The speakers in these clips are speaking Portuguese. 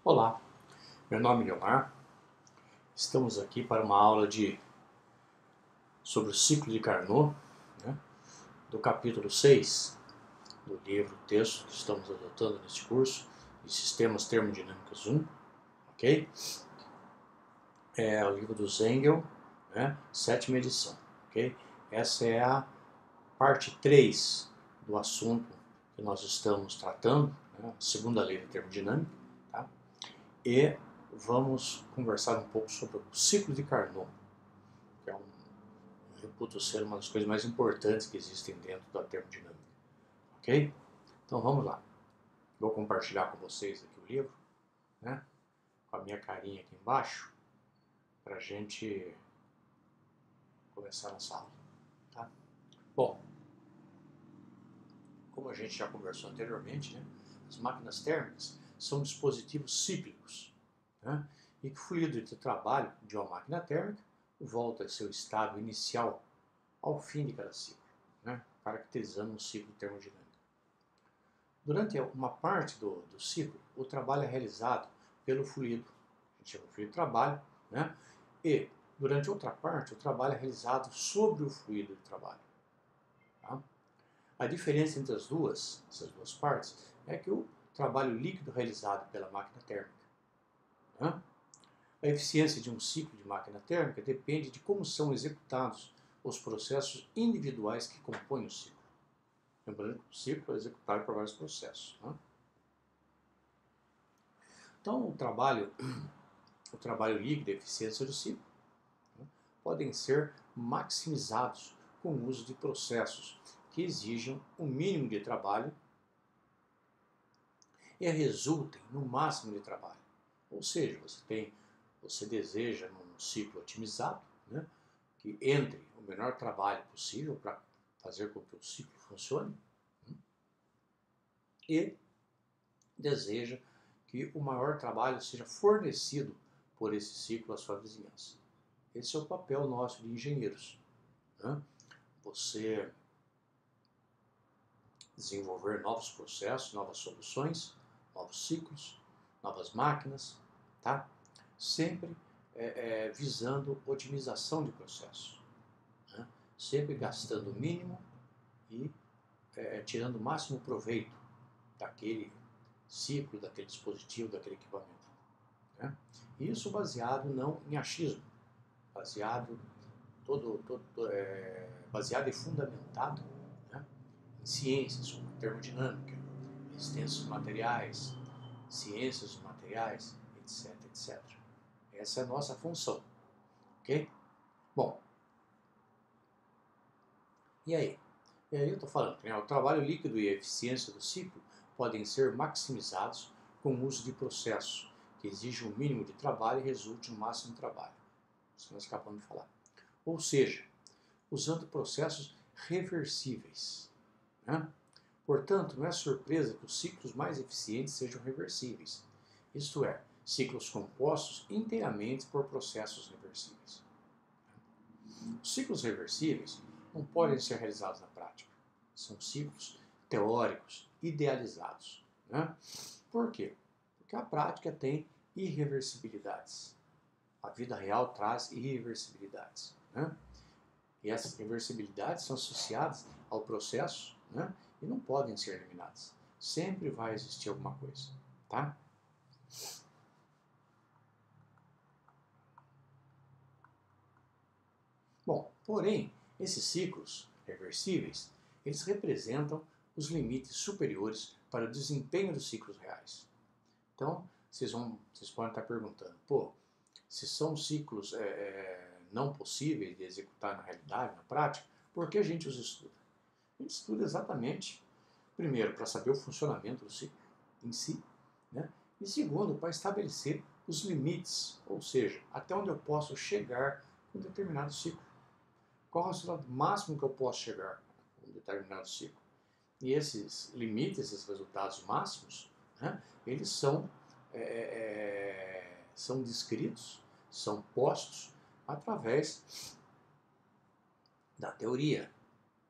Olá, meu nome é Leomar. Estamos aqui para uma aula sobre o ciclo de Carnot, né, do capítulo 6 do livro texto que estamos adotando neste curso de Sistemas Termodinâmicos 1, ok? É o livro do Zengel, né, 7ª edição, ok? Essa é a parte 3 do assunto que nós estamos tratando, né, a segunda lei da termodinâmica, tá? E vamos conversar um pouco sobre o ciclo de Carnot, que eu reputo ser uma das coisas mais importantes que existem dentro da termodinâmica, ok? Então vamos lá. Vou compartilhar com vocês aqui o livro, né, com a minha carinha aqui embaixo, para a gente começar nossa aula, tá? Bom, como a gente já conversou anteriormente, né, as máquinas térmicas são dispositivos cíclicos, né, e que o fluido de trabalho de uma máquina térmica volta ao seu estado inicial ao fim de cada ciclo, né, caracterizando um ciclo termodinâmico. Durante uma parte do ciclo, o trabalho é realizado pelo fluido, a gente chama de fluido de trabalho, né, e durante outra parte, o trabalho é realizado sobre o fluido de trabalho. Tá? A diferença entre essas duas partes é que o trabalho líquido realizado pela máquina térmica, né, a eficiência de um ciclo de máquina térmica depende de como são executados os processos individuais que compõem o ciclo. Lembrando que o ciclo é executado por vários processos. Né? Então, o trabalho líquido e a eficiência do ciclo, né, podem ser maximizados com o uso de processos que exijam um mínimo de trabalho e resultem no máximo de trabalho. Ou seja, você deseja num ciclo otimizado, né, que entre o menor trabalho possível para fazer com que o ciclo funcione, né, e deseja que o maior trabalho seja fornecido por esse ciclo à sua vizinhança. Esse é o papel nosso de engenheiros, né? Você desenvolver novos processos, novas soluções, novos ciclos, novas máquinas, tá? Sempre visando otimização de processos, né? Sempre gastando o mínimo e tirando o máximo proveito daquele ciclo, daquele dispositivo, daquele equipamento. Né? Isso baseado não em achismo, baseado baseado e fundamentado, né, em ciências como termodinâmica, resistências materiais, ciências dos materiais, etc, etc. Essa é a nossa função, ok? Bom, e aí? E aí eu estou falando, né, o trabalho líquido e a eficiência do ciclo podem ser maximizados com o uso de processos que exigem um mínimo de trabalho e resulte no máximo de trabalho. Isso nós acabamos de falar. Ou seja, usando processos reversíveis. Né? Portanto, não é surpresa que os ciclos mais eficientes sejam reversíveis, isto é, ciclos compostos inteiramente por processos reversíveis. Os ciclos reversíveis não podem ser realizados na prática. São ciclos teóricos, idealizados. Né? Por quê? Porque a prática tem irreversibilidades. A vida real traz irreversibilidades. Né? E essas reversibilidades são associadas ao processo, né, e não podem ser eliminadas. Sempre vai existir alguma coisa. Tá? Bom, porém, esses ciclos reversíveis, eles representam os limites superiores para o desempenho dos ciclos reais. Então, vocês podem estar perguntando, pô, se são ciclos não possíveis de executar na realidade, na prática, por que a gente os estuda? A gente estuda exatamente, primeiro, para saber o funcionamento do ciclo em si, né? E segundo, para estabelecer os limites, ou seja, até onde eu posso chegar com um determinado ciclo. Qual é o resultado máximo que eu posso chegar com um determinado ciclo? E esses limites, esses resultados máximos, né, eles são descritos, são postos através da teoria,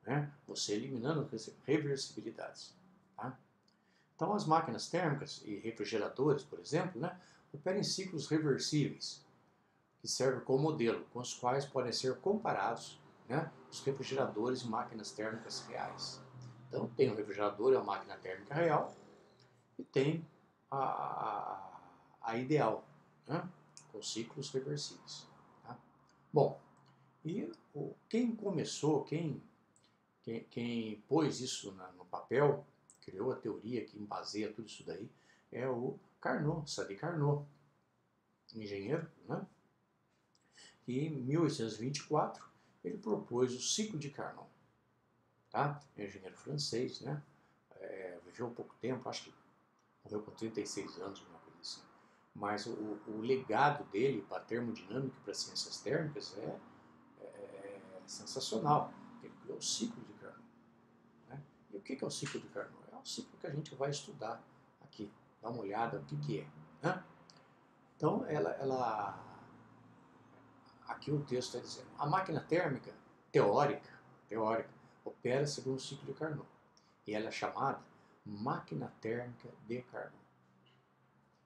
né? Você eliminando reversibilidades. Tá? Então, as máquinas térmicas e refrigeradores, por exemplo, né, operam em ciclos reversíveis, que servem como modelo, com os quais podem ser comparados, né, os refrigeradores e máquinas térmicas reais. Então, tem um refrigerador, é uma máquina térmica real, e tem a ideal, né, com ciclos reversíveis. Tá? Bom, e quem começou, quem pôs isso no papel, criou a teoria que baseia tudo isso daí, é o Carnot, Sadi Carnot, engenheiro, né? E em 1824 ele propôs o ciclo de Carnot, tá? É um engenheiro francês, né? Viveu pouco tempo, acho que morreu com 36 anos, uma coisa assim. Mas o legado dele para termodinâmica e para ciências térmicas é sensacional. Ele criou o ciclo de Carnot. Né? E o que é o ciclo de Carnot? É o ciclo que a gente vai estudar aqui. Dá uma olhada no que é. Né? Então, aqui o texto está dizendo, a máquina térmica teórica, opera segundo o ciclo de Carnot. E ela é chamada máquina térmica de Carnot.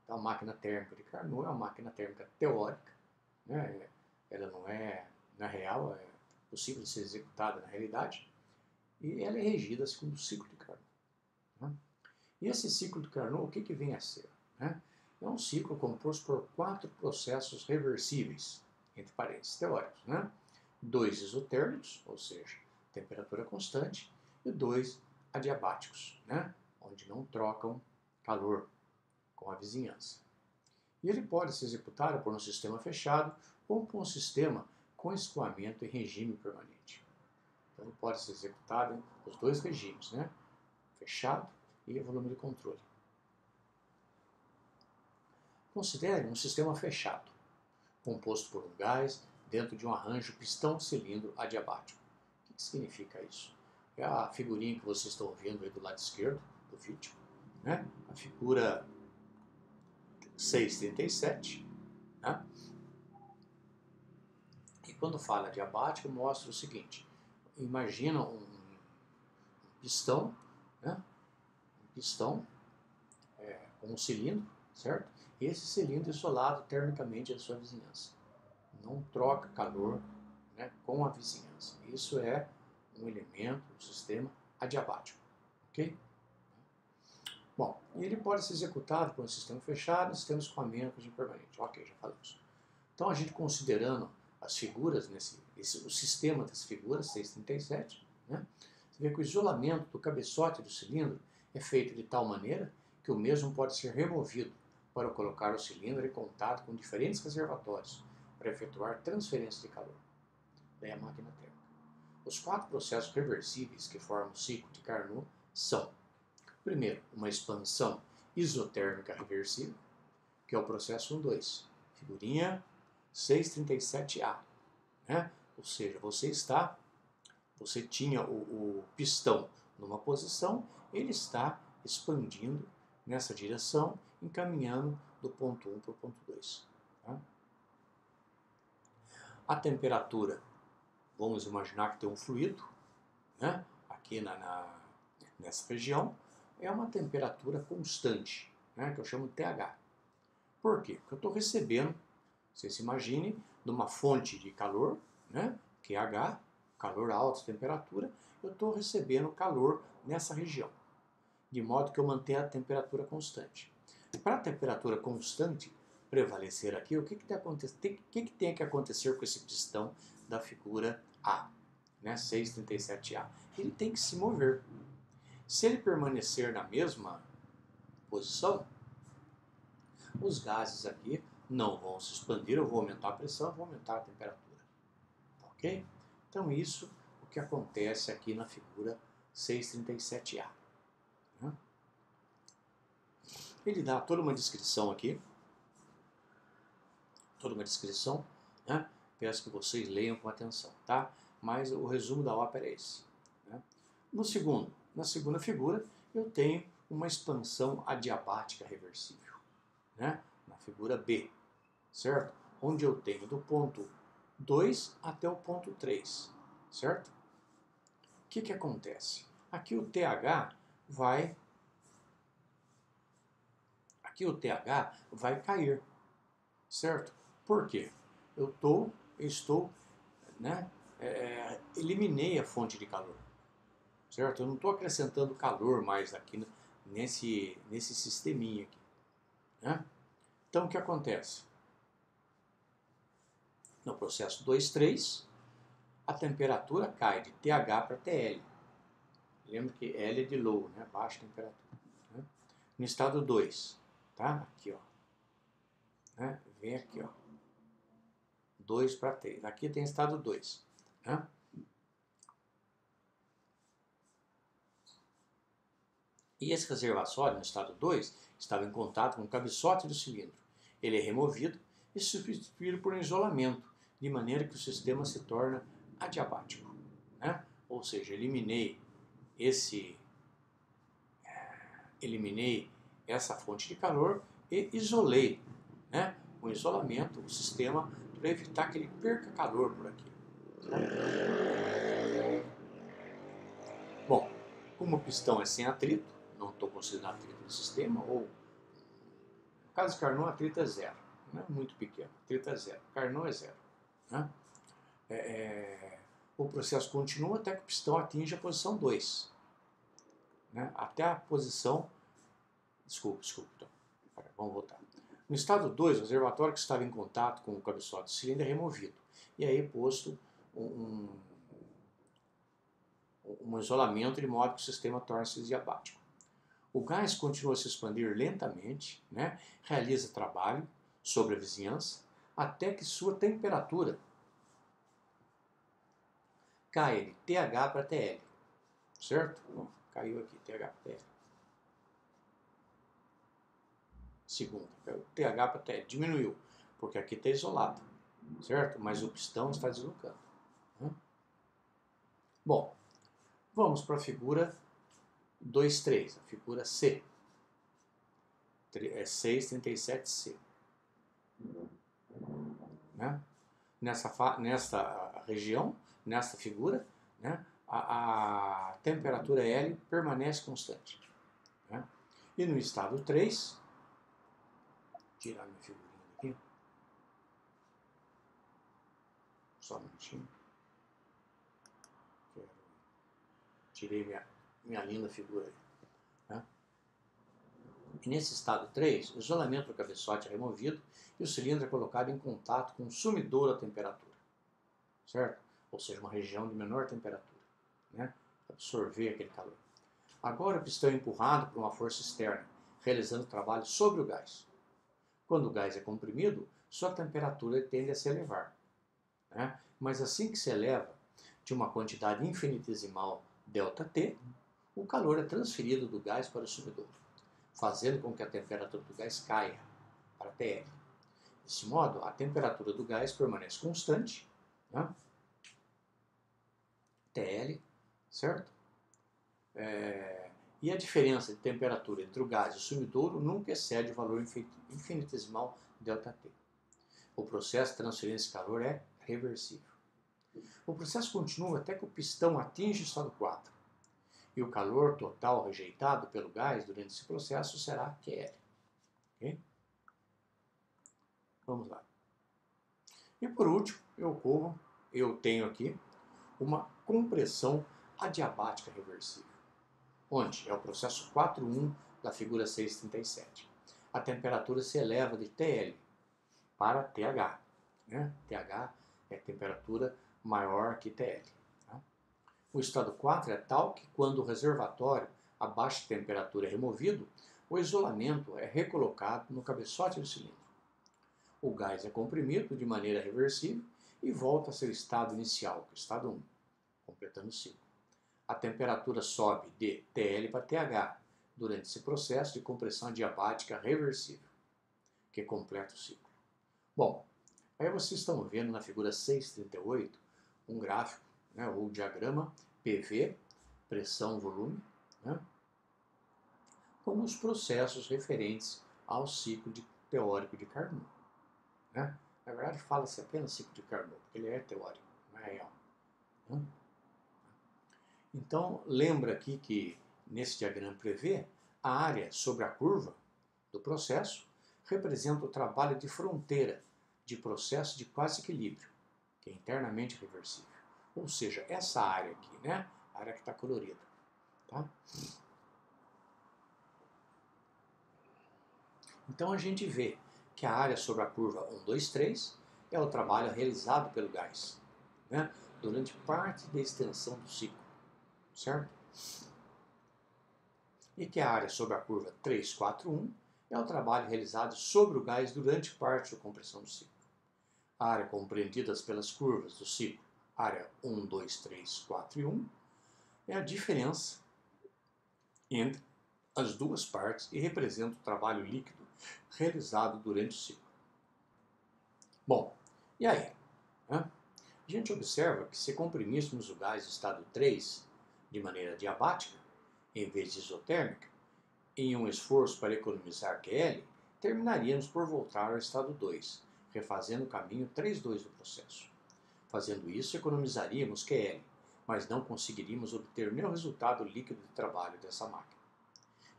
Então, a máquina térmica de Carnot é uma máquina térmica teórica. Né? Ela não é, na real, é possível de ser executada na realidade. E ela é regida segundo o ciclo de Carnot. Né? E esse ciclo de Carnot, o que vem a ser? Né? É um ciclo composto por 4 processos reversíveis, entre parênteses teóricos. Né? 2 isotérmicos, ou seja, temperatura constante, e 2 adiabáticos, né? Onde não trocam calor com a vizinhança. E ele pode ser executado por um sistema fechado ou por um sistema com escoamento em regime permanente. Então ele pode ser executado em os dois regimes, né? Fechado e volume de controle. Considere um sistema fechado, composto por um gás dentro de um arranjo pistão-cilindro adiabático. O que significa isso? É a figurinha que vocês estão vendo aí do lado esquerdo do vídeo, né? A figura 637, né? E quando fala adiabático, mostra o seguinte, imagina um pistão, né? Um pistão com um cilindro, certo? E esse cilindro isolado termicamente da sua vizinhança. Não troca calor, né, com a vizinhança. Isso é um elemento do sistema adiabático. Ok? Bom, e ele pode ser executado por um sistema fechado e sistema de escoamento de permanente. Ok, já falamos. Então, a gente considerando as figuras, o sistema das figuras, 637, né, você vê que o isolamento do cabeçote do cilindro é feito de tal maneira que o mesmo pode ser removido para colocar o cilindro em contato com diferentes reservatórios para efetuar transferência de calor. Daí a máquina térmica. Os 4 processos reversíveis que formam o ciclo de Carnot são, primeiro, uma expansão isotérmica reversível, que é o processo 1,2, figurinha 637A. Né? Ou seja, você tinha o pistão numa posição, ele está expandindo nessa direção, encaminhando do ponto 1 para o ponto 2. Tá? A temperatura, vamos imaginar que tem um fluido, né? Aqui nessa região, é uma temperatura constante, né? Que eu chamo de TH. Por quê? Porque eu estou recebendo, você se imagine, de uma fonte de calor, né? QH, calor alto, temperatura, eu estou recebendo calor nessa região, de modo que eu mantenha a temperatura constante. Para a temperatura constante prevalecer aqui, o que tem que acontecer com esse pistão da figura A, né, 637A? Ele tem que se mover. Se ele permanecer na mesma posição, os gases aqui não vão se expandir, eu vou aumentar a pressão, eu vou aumentar a temperatura. Ok? Então isso é o que acontece aqui na figura 637A. Né? Ele dá toda uma descrição aqui, né? Peço que vocês leiam com atenção, tá? Mas o resumo da ópera é esse. Né? Na segunda figura, eu tenho uma expansão adiabática reversível, né? Na figura B, certo? Onde eu tenho do ponto 2 até o ponto 3, certo? O que acontece? Aqui o TH vai aqui o TH vai cair, certo? Por quê? Eu estou, né, eliminei a fonte de calor, certo? Eu não estou acrescentando calor mais aqui nesse sisteminha aqui, né? Então o que acontece? No processo 2,3, a temperatura cai de TH para TL. Lembra que L é de low, né? Baixa temperatura. Né? No estado 2, tá? Aqui, ó. Né? Vem aqui, ó. 2 para 3. Aqui tem estado 2. Né? E esse reservatório, no estado 2, estava em contato com o cabeçote do cilindro. Ele é removido e substituído por um isolamento, de maneira que o sistema se torna adiabático. Né? Ou seja, eliminei essa fonte de calor e isolei, né, com isolamento, o sistema, para evitar que ele perca calor por aqui. Bom, como o pistão é sem atrito, não estou considerando atrito no sistema, ou no caso de Carnot, atrito é zero, né, muito pequeno, atrito é zero, Carnot é zero. Né? O processo continua até que o pistão atinja a posição 2. Né, até a posição... Desculpa, então. Vamos voltar. No estado 2, o reservatório que estava em contato com o cabeçote do cilindro é removido. E aí é posto um isolamento de modo que o sistema torne-se diabático. O gás continua a se expandir lentamente, né? Realiza trabalho sobre a vizinhança, até que sua temperatura caia de TH para TL. Certo? Bom, caiu aqui, TH para TL. Segunda, TH para TL, diminuiu, porque aqui está isolado, certo? Mas o pistão está deslocando. Bom, vamos para a figura 2,3, a figura C. É 637C. Né? Nesta região, nesta figura, né, a temperatura L permanece constante. Né? E no estado 3, tirar minha figurinha daqui, só um minutinho. Tirei minha linda figura aí. Né? E nesse estado 3, o isolamento do cabeçote é removido e o cilindro é colocado em contato com um sumidouro a temperatura. Certo? Ou seja, uma região de menor temperatura. Né? Absorver aquele calor. Agora o pistão é empurrado por uma força externa, realizando trabalho sobre o gás. Quando o gás é comprimido, sua temperatura tende a se elevar. Né? Mas assim que se eleva de uma quantidade infinitesimal ΔT, o calor é transferido do gás para o sumidouro, fazendo com que a temperatura do gás caia para TL. Desse modo, a temperatura do gás permanece constante, né? TL, certo? E a diferença de temperatura entre o gás e o sumidouro nunca excede o valor infinitesimal ΔT. O processo de transferência de calor é reversível. O processo continua até que o pistão atinge o estado 4. E o calor total rejeitado pelo gás durante esse processo será QL. Okay? Vamos lá. E por último, eu tenho aqui uma compressão adiabática reversível, onde é o processo 4.1 da figura 637. A temperatura se eleva de TL para TH. Né? TH é temperatura maior que TL. Tá? O estado 4 é tal que quando o reservatório a baixa temperatura é removido, o isolamento é recolocado no cabeçote do cilindro. O gás é comprimido de maneira reversível e volta a seu estado inicial, que é o estado 1, completando o ciclo. A temperatura sobe de TL para TH durante esse processo de compressão adiabática reversível, que completa o ciclo. Bom, aí vocês estão vendo na figura 638 um gráfico, né, ou diagrama PV, pressão, volume, né, como os processos referentes ao ciclo teórico de Carnot. Né? Na verdade, fala-se apenas ciclo de Carnot, porque ele é teórico, não é real. Né? Então, lembra aqui que nesse diagrama PV, a área sobre a curva do processo representa o trabalho de fronteira de processo de quase equilíbrio, que é internamente reversível. Ou seja, essa área aqui, né? A área que está colorida. Tá? Então a gente vê que a área sobre a curva 1, 2, 3 é o trabalho realizado pelo gás, né? Durante parte da extensão do ciclo, certo? E que a área sobre a curva 3, 4, 1 é o trabalho realizado sobre o gás durante parte da compressão do ciclo. A área compreendida pelas curvas do ciclo, área 1, 2, 3, 4 e 1, é a diferença entre as duas partes e representa o trabalho líquido realizado durante o ciclo. Bom, e aí? Né? A gente observa que se comprimíssemos o gás estado 3 de maneira diabática, em vez de isotérmica, em um esforço para economizar QL, terminaríamos por voltar ao estado 2, refazendo o caminho 3,2 do processo. Fazendo isso, economizaríamos QL, mas não conseguiríamos obter nenhum resultado líquido de trabalho dessa máquina.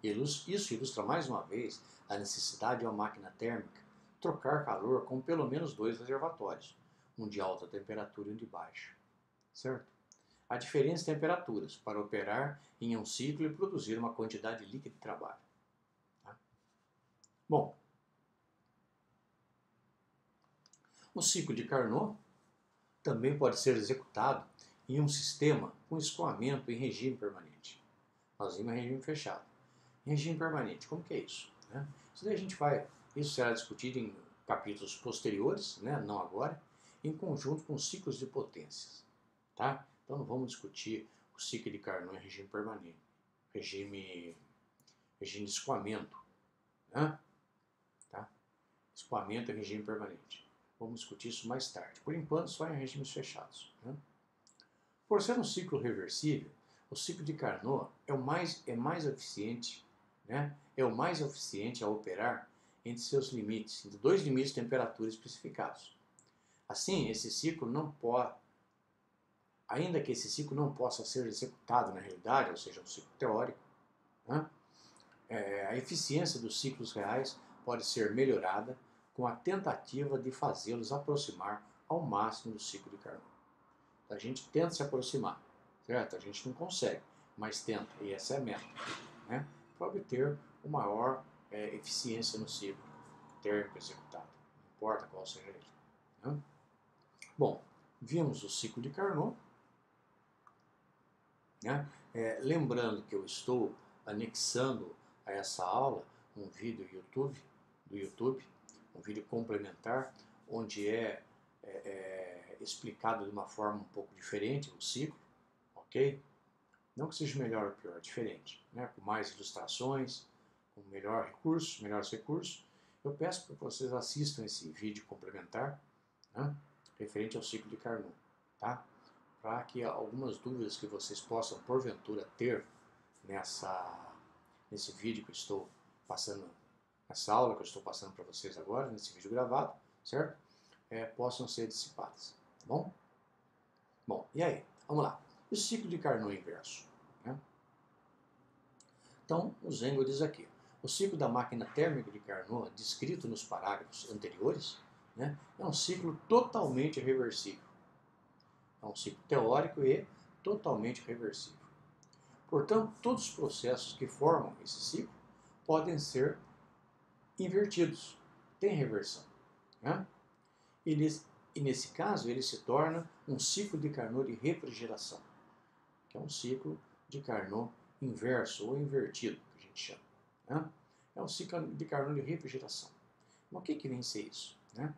Isso ilustra mais uma vez a necessidade de uma máquina térmica trocar calor com pelo menos 2 reservatórios, um de alta temperatura e um de baixa. Certo? Há diferentes temperaturas para operar em um ciclo e produzir uma quantidade líquida de trabalho. Tá? Bom, o ciclo de Carnot também pode ser executado em um sistema com escoamento em regime permanente. Nós vimos em regime fechado. Em regime permanente, como que é isso? Né? Isso será discutido em capítulos posteriores, né? Não agora, em conjunto com ciclos de potências. Tá? Então não vamos discutir o ciclo de Carnot em regime permanente, regime de escoamento. Né? Tá? Escoamento em regime permanente. Vamos discutir isso mais tarde. Por enquanto, só em regimes fechados. Né? Por ser um ciclo reversível, o ciclo de Carnot é mais eficiente, né? É o mais eficiente a operar entre seus limites, entre dois limites de temperatura especificados. Assim, ainda que esse ciclo não possa ser executado na realidade, ou seja, um ciclo teórico, né? A eficiência dos ciclos reais pode ser melhorada com a tentativa de fazê-los aproximar ao máximo do ciclo de Carnot. A gente tenta se aproximar, certo? A gente não consegue, mas tenta, e essa é a meta, né? Para obter uma maior eficiência no ciclo térmico executado, não importa qual seja ele. Né? Bom, vimos o ciclo de Carnot, né? Lembrando que eu estou anexando a essa aula um vídeo do YouTube, um vídeo complementar, onde é explicado de uma forma um pouco diferente o ciclo, ok? Não que seja melhor ou pior, diferente, né? Com mais ilustrações, com melhores recursos. Eu peço para que vocês assistam esse vídeo complementar, né? Referente ao ciclo de Carnot, tá? Para que algumas dúvidas que vocês possam, porventura, ter nesse vídeo que eu estou passando, nessa aula que eu estou passando para vocês agora, nesse vídeo gravado, certo? Possam ser dissipadas, tá bom? Bom, e aí? Vamos lá. E o ciclo de Carnot inverso? Né? Então, o Zengo diz aqui, o ciclo da máquina térmica de Carnot, descrito nos parágrafos anteriores, né, é um ciclo totalmente reversível. É um ciclo teórico e totalmente reversível. Portanto, todos os processos que formam esse ciclo podem ser invertidos, tem reversão. Né? E nesse caso, ele se torna um ciclo de Carnot de refrigeração, que é um ciclo de Carnot inverso ou invertido, que a gente chama. Né? É um ciclo de Carnot de refrigeração. Mas o que vem a ser isso? Né?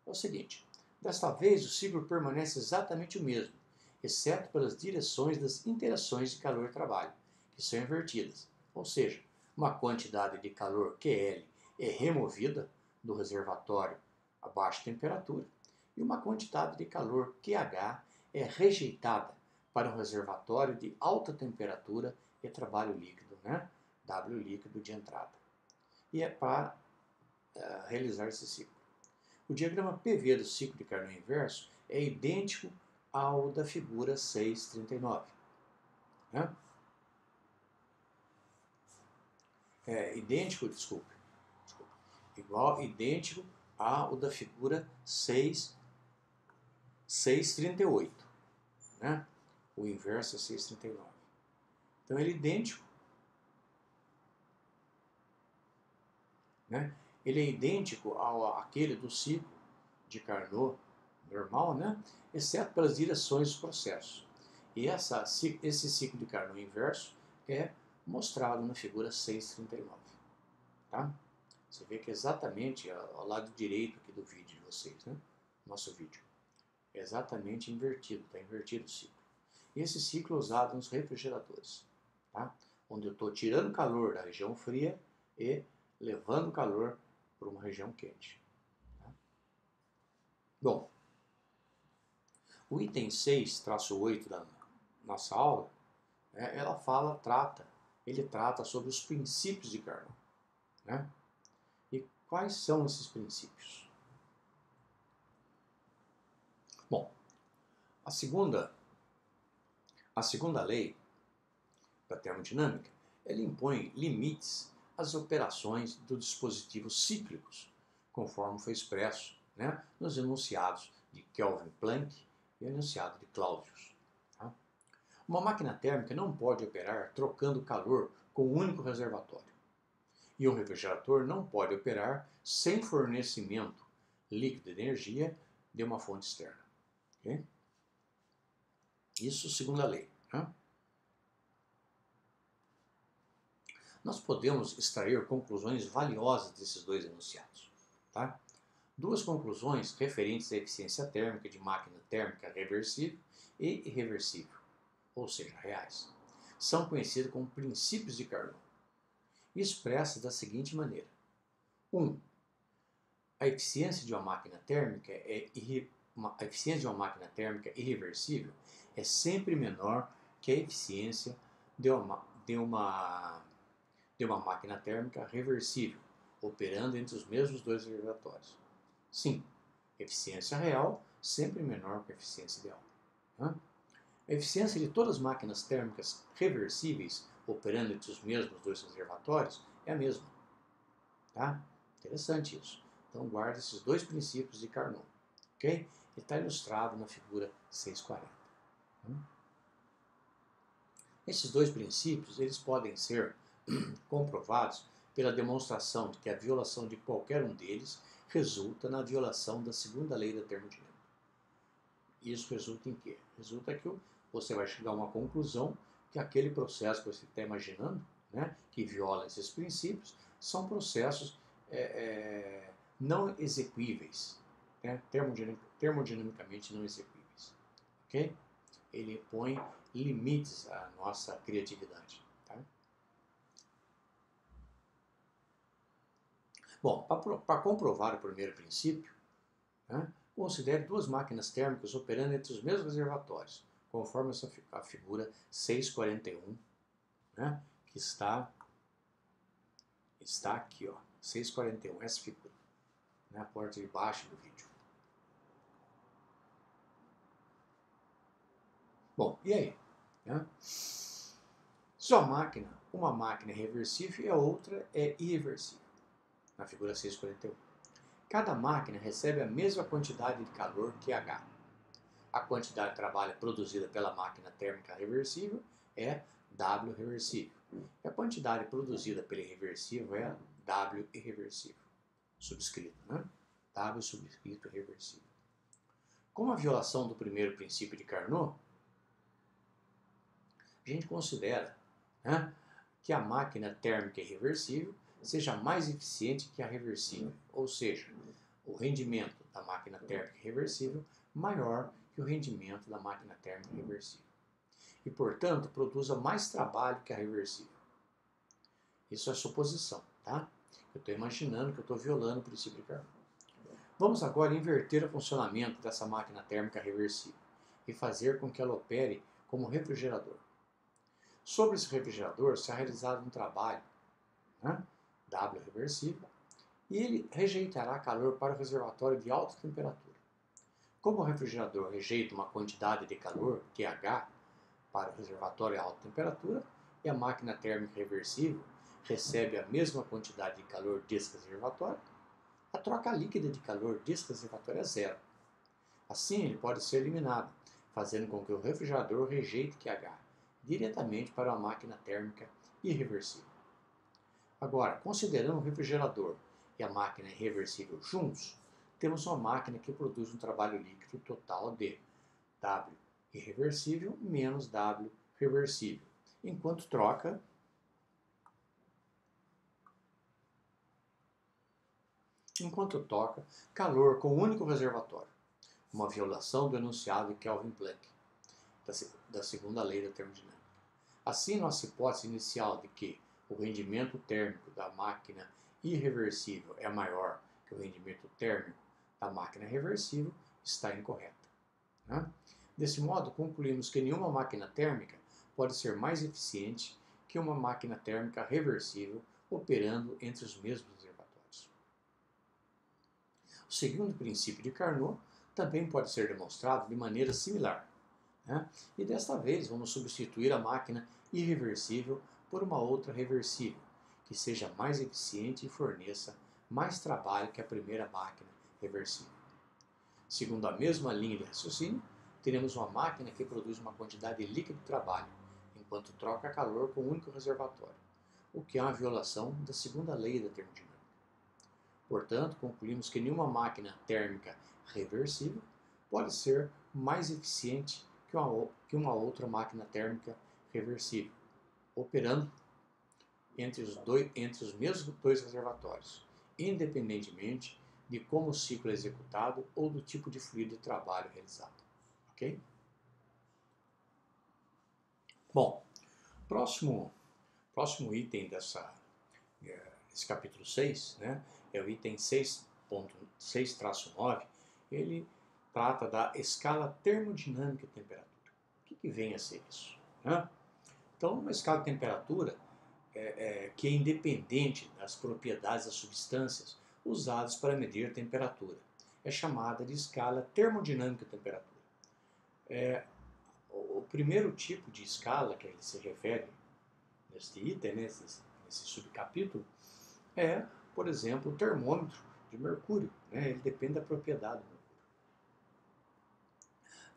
É o seguinte, desta vez o ciclo permanece exatamente o mesmo, exceto pelas direções das interações de calor e trabalho, que são invertidas. Ou seja, uma quantidade de calor QL é removida do reservatório a baixa temperatura e uma quantidade de calor QH é rejeitada para um reservatório de alta temperatura e trabalho líquido, né? W líquido de entrada. E é para realizar esse ciclo. O diagrama PV do ciclo de Carnot inverso é idêntico ao da figura 639. Né? idêntico ao da figura 6,38, né? O inverso é 6,39. Então ele é idêntico, né? Ele é idêntico àquele do ciclo de Carnot normal, né? Exceto pelas direções dos processos. E esse ciclo de Carnot inverso é mostrado na figura 6,39. Tá? Você vê que é exatamente ao lado direito aqui do vídeo de vocês, né? Nosso vídeo. É exatamente invertido, está invertido o ciclo. E esse ciclo é usado nos refrigeradores, tá? Onde eu estou tirando calor da região fria e levando calor para uma região quente. Tá? Bom, o item 6-8 da nossa aula, ele trata sobre os princípios de Carnot, né? E quais são esses princípios? Bom, a segunda lei da termodinâmica, ela impõe limites às operações dos dispositivos cíclicos, conforme foi expresso, né, nos enunciados de Kelvin Planck e o enunciado de Clausius. Tá? Uma máquina térmica não pode operar trocando calor com um único reservatório. E um refrigerador não pode operar sem fornecimento líquido de energia de uma fonte externa. Okay? Isso segundo a lei. Né? Nós podemos extrair conclusões valiosas desses dois enunciados. Tá? Duas conclusões referentes à eficiência térmica de máquina térmica reversível e irreversível, ou seja, reais, são conhecidas como princípios de Carnot, expressas da seguinte maneira. 1. A eficiência de uma máquina térmica irreversível é sempre menor que a eficiência de uma máquina térmica reversível, operando entre os mesmos dois reservatórios. Sim, eficiência real sempre menor que a eficiência ideal. A eficiência de todas as máquinas térmicas reversíveis, operando entre os mesmos dois reservatórios, é a mesma. Tá? Interessante isso. Então guarda esses dois princípios de Carnot. Okay? Ele está ilustrado na figura 640. Esses dois princípios eles podem ser comprovados pela demonstração de que a violação de qualquer um deles resulta na violação da segunda lei da termodinâmica. Isso resulta em quê? Resulta que você vai chegar a uma conclusão que aquele processo que você está imaginando, né, que viola esses princípios, são processos não exequíveis, né, termodinamicamente não exequíveis. Okay? Ele põe limites à nossa criatividade. Tá? Bom, para comprovar o primeiro princípio, né, considere duas máquinas térmicas operando entre os mesmos reservatórios, conforme a figura 641, né, que está aqui, ó, 641, essa figura, na parte de baixo do vídeo. Bom, e aí? Né? Uma máquina é reversível e a outra é irreversível, na figura 641. Cada máquina recebe a mesma quantidade de calor que H. A quantidade de trabalho produzida pela máquina térmica reversível é W reversível. E a quantidade produzida pela irreversível é W irreversível. Subscrito, né? W subscrito reversível. Como a violação do primeiro princípio de Carnot, a gente considera, né, que a máquina térmica irreversível seja mais eficiente que a reversível, ou seja, o rendimento da máquina térmica reversível maior que o rendimento da máquina térmica reversível. E, portanto, produza mais trabalho que a reversível. Isso é suposição, tá? Eu estou imaginando que eu estou violando o princípio de Carnot. Vamos agora inverter o funcionamento dessa máquina térmica reversível e fazer com que ela opere como refrigerador. Sobre esse refrigerador será realizado um trabalho, né, W reversível, e ele rejeitará calor para o reservatório de alta temperatura. Como o refrigerador rejeita uma quantidade de calor, QH, para o reservatório de alta temperatura, e a máquina térmica reversível recebe a mesma quantidade de calor desse reservatório, a troca líquida de calor desse reservatório é zero. Assim, ele pode ser eliminado, fazendo com que o refrigerador rejeite QH diretamente para uma máquina térmica irreversível. Agora, considerando o refrigerador e a máquina irreversível juntos, temos uma máquina que produz um trabalho líquido total de W irreversível menos W reversível, enquanto troca calor com um único reservatório, uma violação do enunciado de Kelvin Planck, da segunda lei da termodinâmica. Assim, nossa hipótese inicial de que o rendimento térmico da máquina irreversível é maior que o rendimento térmico da máquina reversível está incorreta. Né? Desse modo, concluímos que nenhuma máquina térmica pode ser mais eficiente que uma máquina térmica reversível operando entre os mesmos reservatórios. O segundo princípio de Carnot também pode ser demonstrado de maneira similar. Né? E desta vez vamos substituir a máquina irreversível por uma outra reversível, que seja mais eficiente e forneça mais trabalho que a primeira máquina reversível. Segundo a mesma linha de raciocínio, teremos uma máquina que produz uma quantidade líquida de trabalho, enquanto troca calor com um único reservatório, o que é uma violação da segunda lei da termodinâmica. Portanto, concluímos que nenhuma máquina térmica reversível pode ser mais eficiente que uma outra máquina térmica reversível, operando entre os mesmos dois reservatórios, independentemente de como o ciclo é executado ou do tipo de fluido de trabalho realizado. Ok? Bom, próximo item desse capítulo 6, né, é o item 6.6-9, ele trata da escala termodinâmica de temperatura. O que vem a ser isso? Né? Então, uma escala de temperatura que é independente das propriedades das substâncias usadas para medir a temperatura. É chamada de escala termodinâmica de temperatura. O primeiro tipo de escala que ele se refere neste item, nesse subcapítulo, é, por exemplo, o termômetro de mercúrio. Né? Ele depende da propriedade do mercúrio.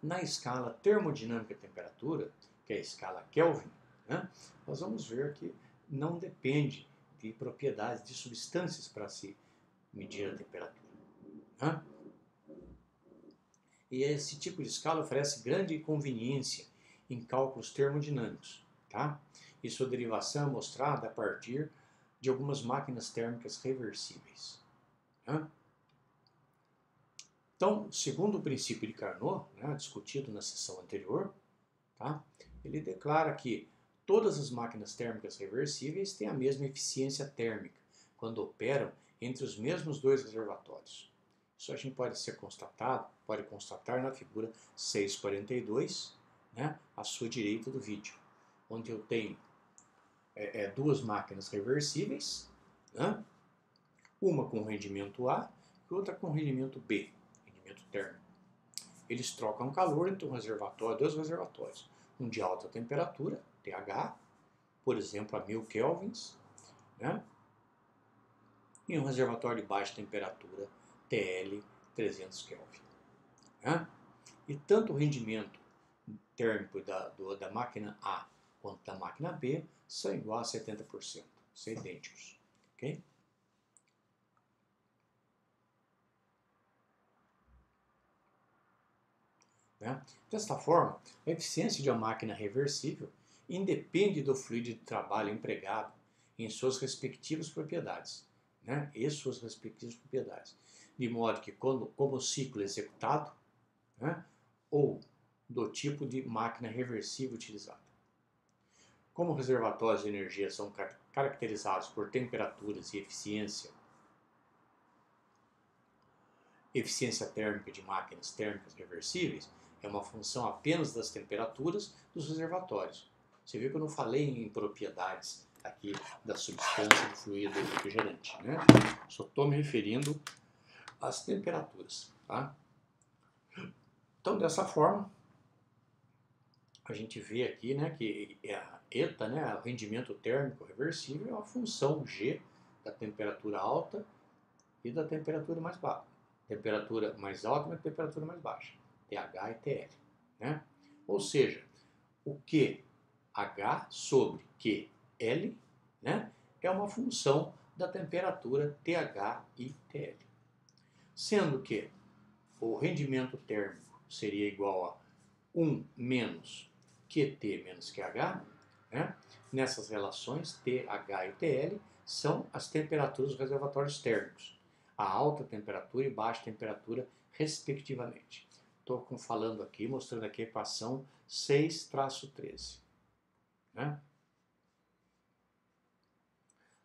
Na escala termodinâmica de temperatura, que é a escala Kelvin, né, nós vamos ver que não depende de propriedades de substâncias para se medir a temperatura. Né? E esse tipo de escala oferece grande conveniência em cálculos termodinâmicos. Tá? E sua derivação é mostrada a partir de algumas máquinas térmicas reversíveis. Né? Então, segundo o princípio de Carnot, né, discutido na sessão anterior, tá, ele declara que todas as máquinas térmicas reversíveis têm a mesma eficiência térmica quando operam entre os mesmos dois reservatórios. Isso a gente pode constatar na figura 642, né, à sua direita do vídeo, onde eu tenho duas máquinas reversíveis, né, uma com rendimento A e outra com rendimento B, rendimento térmico. Eles trocam calor entre dois reservatórios, um de alta temperatura, TH, por exemplo, a 1000 kelvins, né, e um reservatório de baixa temperatura, TL, 300 Kelvin. Né? E tanto o rendimento térmico da máquina A quanto da máquina B são iguais a 70%, são idênticos. Okay? Né? Desta forma, a eficiência de uma máquina reversível independe do fluido de trabalho empregado em suas respectivas propriedades. Né? De modo que, como o ciclo é executado, né, ou do tipo de máquina reversível utilizada. Como reservatórios de energia são caracterizados por temperaturas e eficiência térmica de máquinas térmicas reversíveis é uma função apenas das temperaturas dos reservatórios. Você viu que eu não falei em propriedades aqui da substância do fluido refrigerante, né? Só estou me referindo às temperaturas. Tá? Então, dessa forma, a gente vê aqui, né, que a eta, né, o rendimento térmico reversível, é uma função G da temperatura alta e da temperatura mais baixa. Temperatura mais alta e temperatura mais baixa. TH e TL. Né? Ou seja, o QH sobre QL, né, é uma função da temperatura TH e TL. Sendo que o rendimento térmico seria igual a 1 menos QT menos QH, né? Nessas relações, TH e TL são as temperaturas dos reservatórios térmicos, a alta temperatura e baixa temperatura, respectivamente. Estou falando aqui, mostrando aqui a equação 6-13. Né?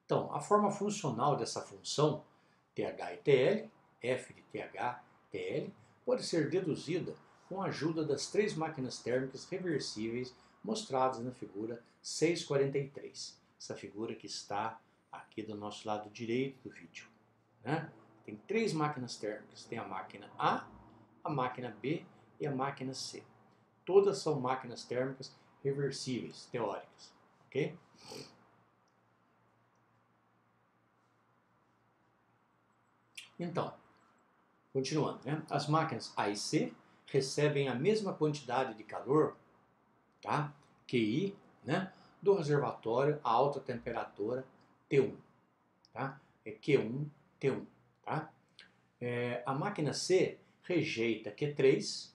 Então, a forma funcional dessa função, TH e TL, F de TH, TL, pode ser deduzida com a ajuda das três máquinas térmicas reversíveis mostradas na figura 643. Essa figura que está aqui do nosso lado direito do vídeo. Né? Tem três máquinas térmicas. Tem a máquina A, a máquina B e a máquina C. Todas são máquinas térmicas reversíveis, teóricas. Ok? Então, continuando, né? As máquinas A e C recebem a mesma quantidade de calor, tá? QI, né? Do reservatório a alta temperatura T1, tá? É Q1, T1, tá? A máquina C rejeita Q3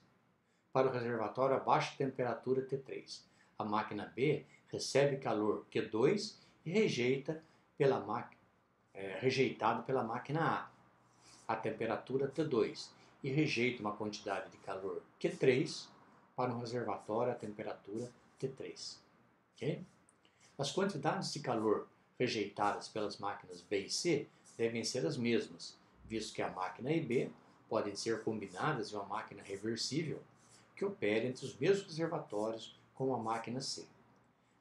para o reservatório a baixa temperatura T3. A máquina B recebe calor Q2 e rejeitado pela máquina A temperatura T2 e rejeita uma quantidade de calor Q3 para um reservatório a temperatura T3. Okay? As quantidades de calor rejeitadas pelas máquinas B e C devem ser as mesmas, visto que a máquina A e B podem ser combinadas em uma máquina reversível que opere entre os mesmos reservatórios como a máquina C.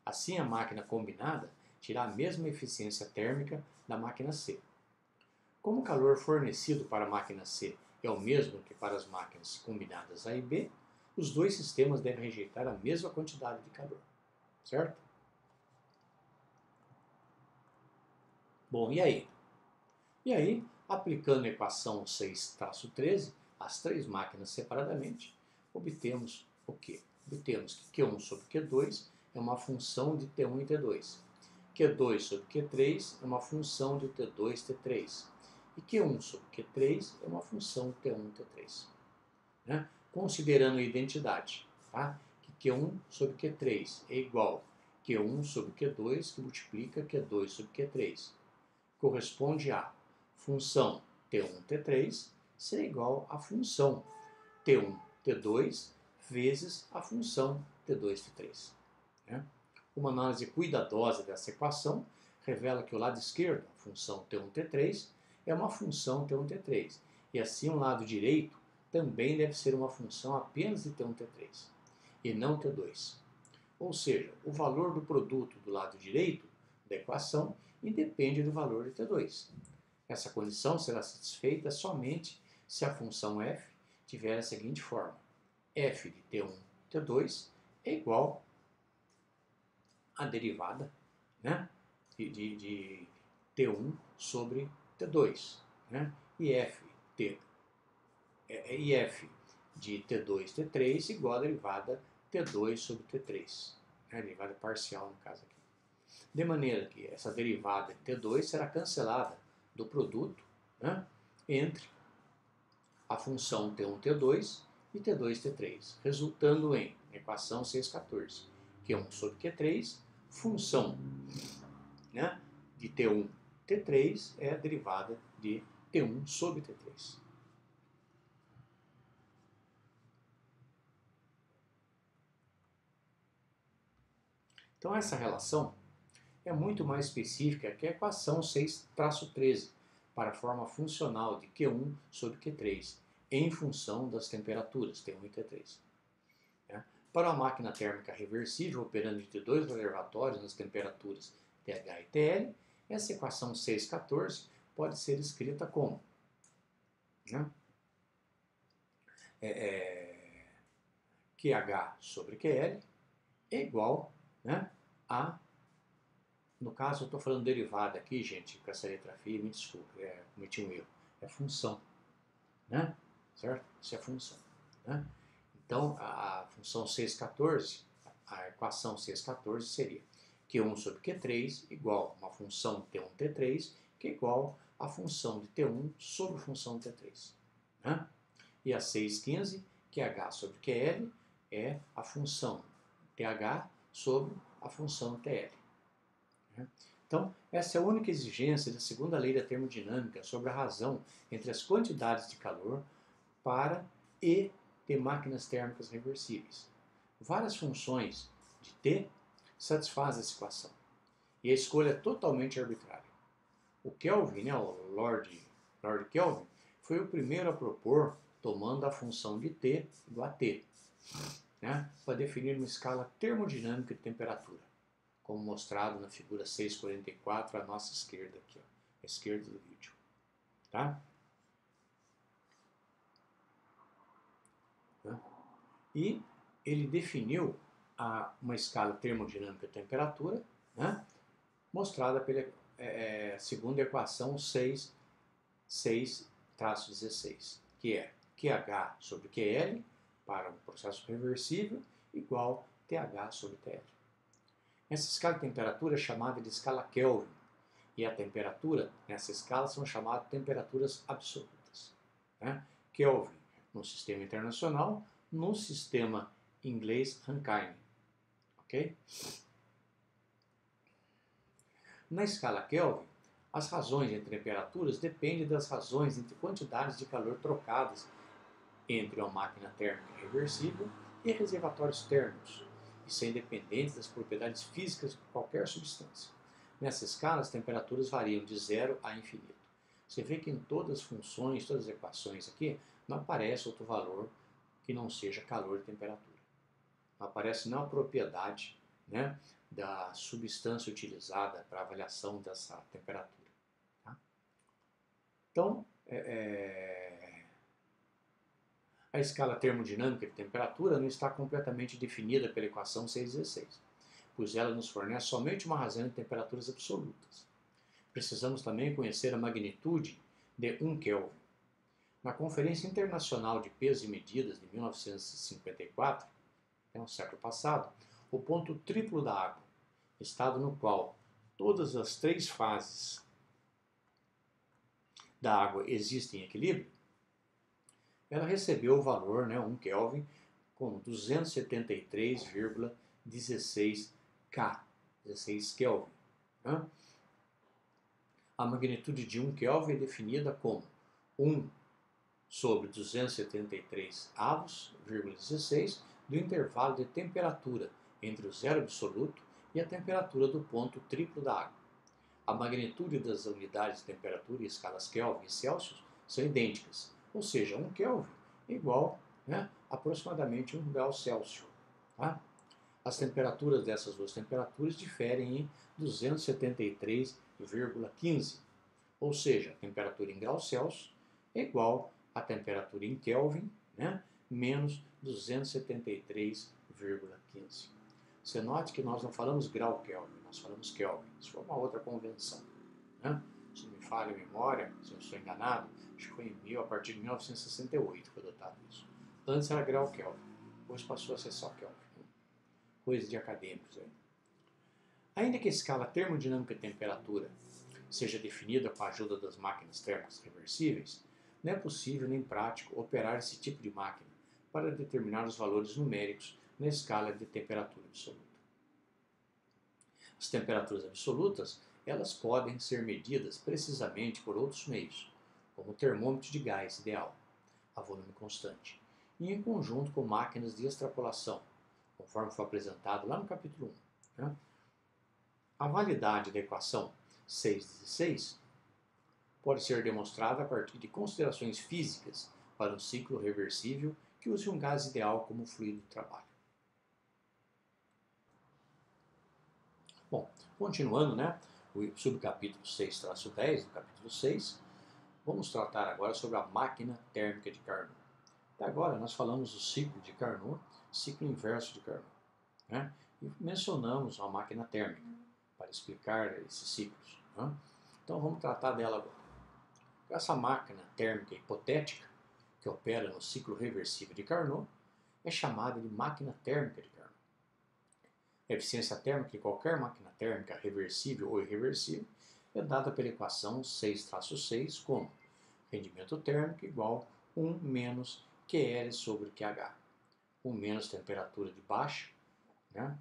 Assim, a máquina combinada terá a mesma eficiência térmica da máquina C. Como o calor fornecido para a máquina C é o mesmo que para as máquinas combinadas A e B, os dois sistemas devem rejeitar a mesma quantidade de calor. Certo? Bom, e aí? E aí, aplicando a equação 6-13 às três máquinas separadamente, obtemos o quê? Obtemos que Q1 sobre Q2 é uma função de T1 e T2. Q2 sobre Q3 é uma função de T2 e T3. E Q1 sobre Q3 é uma função de T1 e T3. Né? Considerando a identidade, tá? Que Q1 sobre Q3 é igual a Q1 sobre Q2 que multiplica Q2 sobre Q3. Corresponde a função T1, T3 será igual à função T1, T2 vezes a função T2, T3. Né? Uma análise cuidadosa dessa equação revela que o lado esquerdo, a função T1, T3, é uma função T1, T3. E assim o lado direito também deve ser uma função apenas de T1, T3 e não T2. Ou seja, o valor do produto do lado direito da equação independe do valor de T2. Essa condição será satisfeita somente se a função f tiver a seguinte forma: f de T1, T2 é igual à derivada, né, de T1 sobre T2. Né, e f de T2, T3 igual à derivada T2 sobre T3. Né, derivada parcial no caso aqui. De maneira que essa derivada de T2 será cancelada do produto, né, entre a função T1, T2 e T2, T3, resultando em equação 614, Q1 sobre Q3, função, né, de T1, T3 é a derivada de T1 sobre T3. Então essa relação é muito mais específica que a equação 6-13 para a forma funcional de Q1 sobre Q3 em função das temperaturas T1 e T3. Para uma máquina térmica reversível operando entre dois reservatórios nas temperaturas TH e TL, essa equação 6-14 pode ser escrita como, né, QH sobre QL é igual, né, a, no caso eu estou falando derivada aqui, gente, com essa letra Φ, me desculpe, cometi um erro, é função, né? Certo? Isso é função, né? Então, a função 6,14, a equação 6,14 seria Q1 sobre Q3 igual a uma função de T1, T3, que é igual a função de T1 sobre a função de T3. Né? E a 6,15, QH sobre QL, é a função TH sobre a função TL. Né? Então, essa é a única exigência da segunda lei da termodinâmica sobre a razão entre as quantidades de calor para e de máquinas térmicas reversíveis. Várias funções de T satisfazem essa equação. E a escolha é totalmente arbitrária. O Kelvin, né, o Lord Kelvin, foi o primeiro a propor tomando a função de T igual a T, né, para definir uma escala termodinâmica de temperatura, como mostrado na figura 6,44 à nossa esquerda aqui, ó, à esquerda do vídeo. Tá? E ele definiu uma escala termodinâmica de temperatura, né, mostrada pela segunda equação 6,16, que é QH sobre QL para um processo reversível igual TH sobre TL. Essa escala de temperatura é chamada de escala Kelvin, e a temperatura nessa escala são chamadas temperaturas absolutas. Né? Kelvin no sistema internacional, no sistema inglês Rankine. Ok? Na escala Kelvin, as razões entre temperaturas dependem das razões entre quantidades de calor trocadas entre uma máquina térmica reversível e reservatórios térmicos, e são independentes das propriedades físicas de qualquer substância. Nessa escala, as temperaturas variam de zero a infinito. Você vê que em todas as funções, todas as equações aqui, não aparece outro valor que não seja calor e temperatura. Não aparece nenhuma propriedade, né, da substância utilizada para avaliação dessa temperatura. Tá? Então, a escala termodinâmica de temperatura não está completamente definida pela equação 6,16, pois ela nos fornece somente uma razão de temperaturas absolutas. Precisamos também conhecer a magnitude de 1 Kelvin. Na Conferência Internacional de Pesos e Medidas de 1954, no século passado, o ponto triplo da água, estado no qual todas as três fases da água existem em equilíbrio, ela recebeu o valor, né, 1 Kelvin, com 273,16 K, 16 Kelvin. Né? A magnitude de 1 Kelvin é definida como 1 sobre 273 avos,16 do intervalo de temperatura entre o zero absoluto e a temperatura do ponto triplo da água. A magnitude das unidades de temperatura em escalas Kelvin e Celsius são idênticas, ou seja, 1 Kelvin é igual, né, aproximadamente 1 grau Celsius. Tá? As temperaturas dessas duas temperaturas diferem em 273,15, ou seja, a temperatura em graus Celsius é igual à temperatura em Kelvin, né, menos 273,15. Você note que nós não falamos grau Kelvin, nós falamos Kelvin. Isso foi uma outra convenção. Né? Se não me falha a memória, se eu estou enganado, acho que foi a partir de 1968 que foi adotado isso. Antes era grau Kelvin, depois passou a ser só Kelvin. Coisa de acadêmicos aí. Ainda que a escala termodinâmica de temperatura seja definida com a ajuda das máquinas térmicas reversíveis, não é possível nem prático operar esse tipo de máquina para determinar os valores numéricos na escala de temperatura absoluta. As temperaturas absolutas, elas podem ser medidas precisamente por outros meios, como o termômetro de gás ideal, a volume constante, e em conjunto com máquinas de extrapolação, conforme foi apresentado lá no capítulo 1. Né? A validade da equação 6,16 pode ser demonstrada a partir de considerações físicas para um ciclo reversível que use um gás ideal como fluido de trabalho. Bom, continuando, né, o subcapítulo 6-10 do capítulo 6, vamos tratar agora sobre a máquina térmica de Carnot. Até agora nós falamos do ciclo de Carnot, ciclo inverso de Carnot, né, e mencionamos a máquina térmica para explicar esses ciclos. Né? Então vamos tratar dela agora. essa máquina térmica hipotética, que opera no ciclo reversível de Carnot, é chamada de máquina térmica de Carnot. A eficiência térmica de qualquer máquina térmica reversível ou irreversível é dada pela equação 6-6 como rendimento térmico igual 1 menos QL sobre QH. 1 menos temperatura de baixa, né?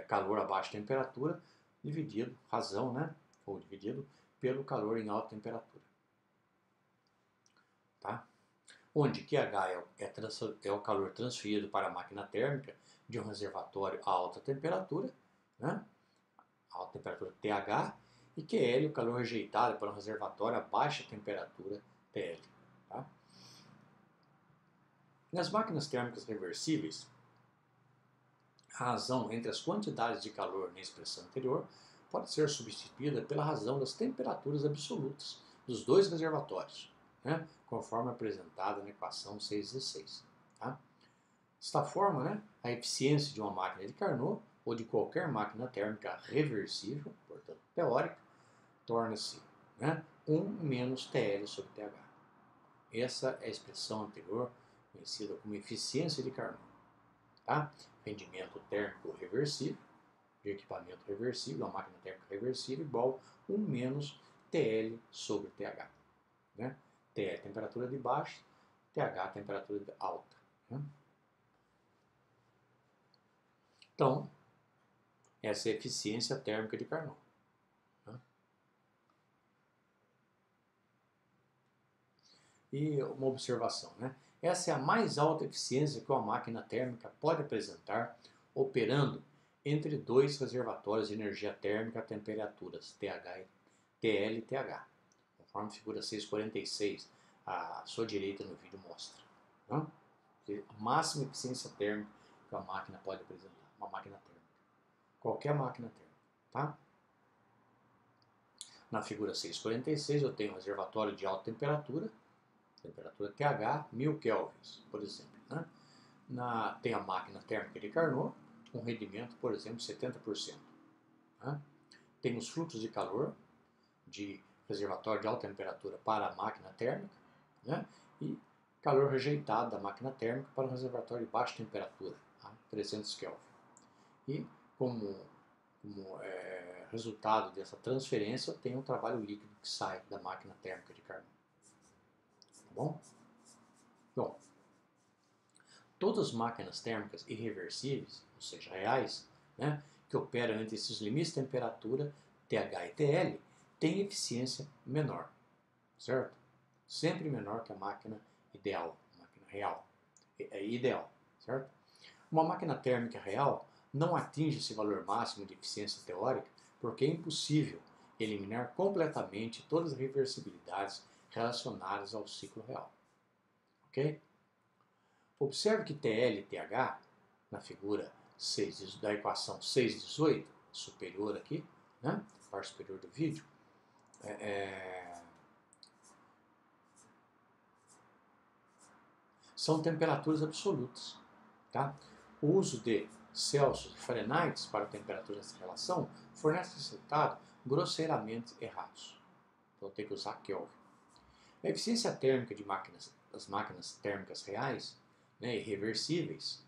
Calor a baixa temperatura, dividido, razão, né? Ou dividido pelo calor em alta temperatura. Tá? Onde QH é o calor transferido para a máquina térmica de um reservatório a alta temperatura, né? Alta temperatura TH, e QL, o calor rejeitado para um reservatório a baixa temperatura TL. Tá? Nas máquinas térmicas reversíveis, a razão entre as quantidades de calor na expressão anterior pode ser substituída pela razão das temperaturas absolutas dos dois reservatórios, né? Conforme apresentada na equação 6-6. Tá? Desta forma, né, a eficiência de uma máquina de Carnot ou de qualquer máquina térmica reversível, portanto teórica, torna-se, né, 1 menos TL sobre TH. Essa é a expressão anterior, conhecida como eficiência de Carnot. Tá? Rendimento térmico reversível, de equipamento reversível, uma máquina térmica reversível, igual 1 menos TL sobre TH. Né? TL, temperatura de baixa, TH, temperatura de alta. Né? Então, essa é a eficiência térmica de Carnot. Né? E uma observação, né? Essa é a mais alta eficiência que uma máquina térmica pode apresentar operando entre dois reservatórios de energia térmica a temperaturas TL e TH, conforme a figura 646, à sua direita no vídeo mostra. Né? A máxima eficiência térmica que uma máquina pode apresentar, uma máquina térmica. Qualquer máquina térmica. Tá? Na figura 646 eu tenho um reservatório de alta temperatura TH, 1000 kelvins, por exemplo. Né? Tem a máquina térmica de Carnot, com rendimento, por exemplo, 70%. Né? Tem os fluxos de calor de reservatório de alta temperatura para a máquina térmica, né? E calor rejeitado da máquina térmica para um reservatório de baixa temperatura, tá? 300 Kelvin. E como resultado dessa transferência, eu tenho um trabalho líquido que sai da máquina térmica de Carnot. Tá bom? Bom, todas as máquinas térmicas irreversíveis, ou seja, reais, né, que operam entre esses limites de temperatura TH e TL, têm eficiência menor, certo? Sempre menor que a máquina ideal, a máquina real, ideal, certo? Uma máquina térmica real não atinge esse valor máximo de eficiência teórica porque é impossível eliminar completamente todas as reversibilidades relacionadas ao ciclo real. Ok? Observe que TL e TH, na figura 6, da equação 6,18, superior aqui, né, parte superior do vídeo, são temperaturas absolutas. Tá? O uso de Celsius e Fahrenheit para a temperatura dessa relação fornece resultados grosseiramente errados. Então tem que usar Kelvin. A eficiência térmica das máquinas térmicas reais, né, irreversíveis,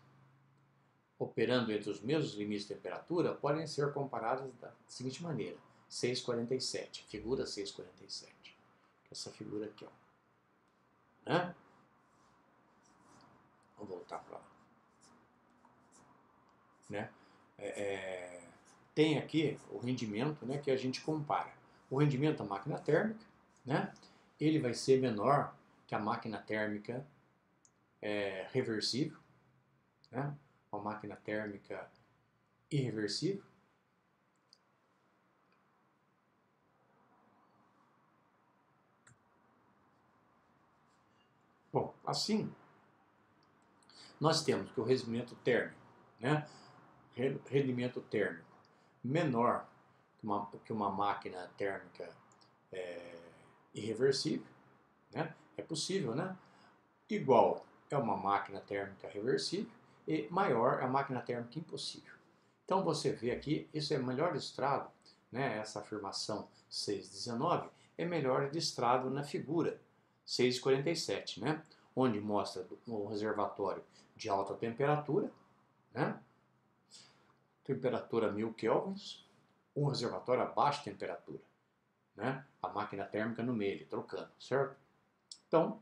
operando entre os mesmos limites de temperatura, podem ser comparadas da seguinte maneira. 647, figura 647. Essa figura aqui, ó. Né? Vamos voltar para lá. Né? Tem aqui o rendimento, né, que a gente compara. O rendimento da máquina térmica, né, ele vai ser menor que a máquina térmica reversível, né, uma máquina térmica irreversível. Bom, assim, nós temos que o rendimento térmico, né, rendimento térmico menor que uma máquina térmica irreversível, né, é possível, né, igual é uma máquina térmica reversível e maior é a máquina térmica impossível. Então você vê aqui, isso é melhor ilustrado, né, essa afirmação 6,19, é melhor listrado na figura 6,47, né? Onde mostra um reservatório de alta temperatura, né? Temperatura 1000 kelvins, um reservatório a baixa temperatura, né? A máquina térmica no meio, trocando, certo? Então,